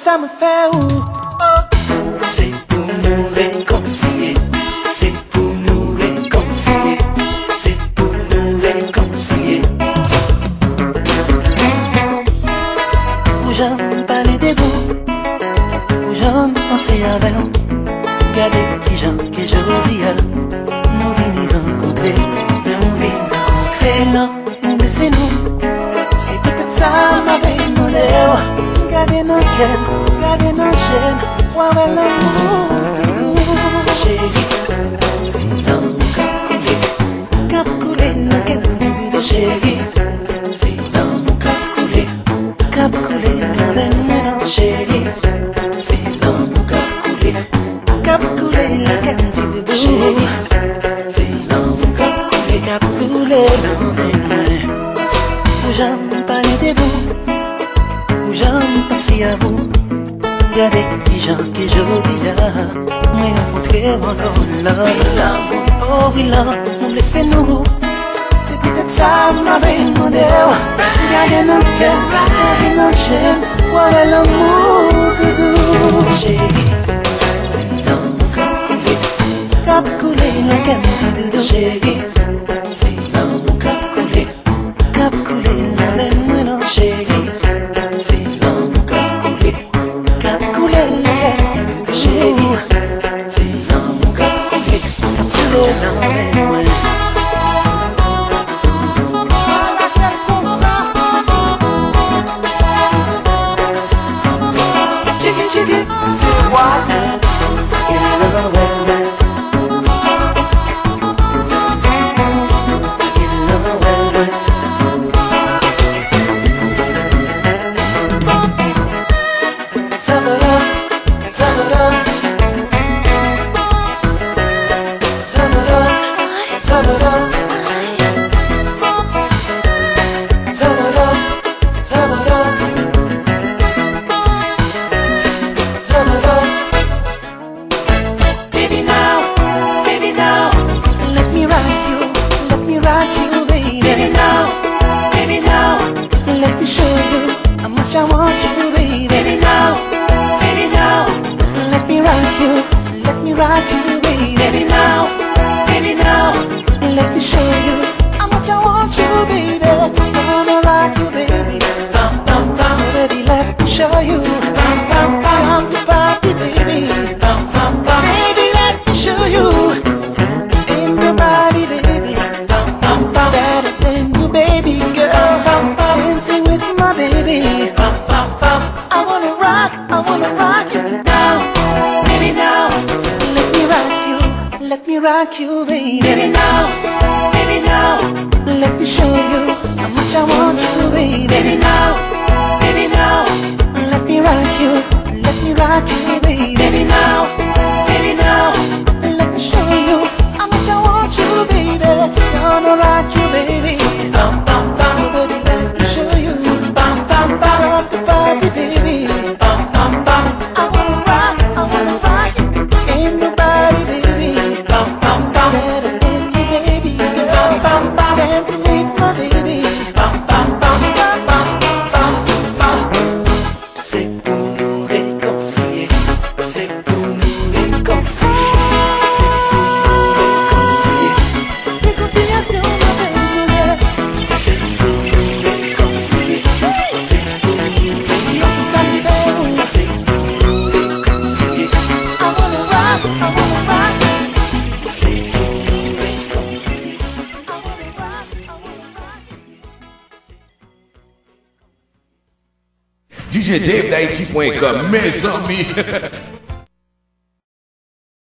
ça me fait où? C'est pour nous réconcilier. C'est pour nous réconcilier. C'est pour nous réconcilier. Où j'aime parler des bouts, où j'aime penser avec nous. Regardez qui j'aime, qui je dis à nous venir rencontrer. Mais on vient rencontrer, non, nous laissez-nous. C'est peut-être ça m'avait demandé. Regardez nos cœurs, regardez nos chaînes. Ouais, ouais, l'amour, Chérie, c'est dans mon cap coulé, nos cœurs, tout chérie, c'est dans mon cap coulé, avec nous, chérie, c'est dans mon cap coulé, nos cœurs, tout chérie, c'est dans mon cap coulé, où j'aime parler des bouts, où j'aime penser à vous. Regardez les gens que je dis là, moi rencontrer mon l'amour. Oh oui là, nous laissez-nous. C'est peut-être ça m'avait demandé. Regardez nos cœurs, regardez nos chaînes. Voilà l'amour tout doux. chérie, c'est dans mon cap coulé, nos cœurs tout doux. chérie, c'est dans mon cap coulé, avec moi non. chérie, c'est dans mon cap coulé, chérie, c'est dans mon cap coulé, avec moi. c'est quoi? Baby now, let me rock you, baby. Baby now, Let me show you how much I want you, baby. baby now, Let me rock you, baby. baby now, Let me show you how much I want you, baby. Gonna rock you, baby. pam pam pam, Baby, let me show you. pam pam pam, I'm the party, baby. pam pam pam, Baby, let me show you. Ain't nobody, baby, pam pam pam, better than you, baby girl. Dancing with my baby. pam pam pam. I wanna rock you now. Baby now, Let me rock you, baby. baby now, Let me show you how much I want you, baby. baby now, Let me rock you, baby. baby now, Let me show you how much I want you, baby. Gonna rock you, baby. pam pam pam, Baby, let me show you. pam pam pam, I'm the party, baby. pam pam pam, I wanna rock you. Ain't nobody, baby, pam pam pam, better than you, baby girl. Dancing with my baby. pam pam pam, pam pam pam. C'est pour nous réconcilier, c'est pour nous réconcilier, c'est pour nous réconcilier, Réconciliation, ma baby. c'est pour nous réconcilier, c'est pour nous Ça me réconcilier, fait où? c'est pour nous réconcilier, I wanna rock, c'est pour nous réconcilier. DJ Dave d'Haïti.com, mes amis.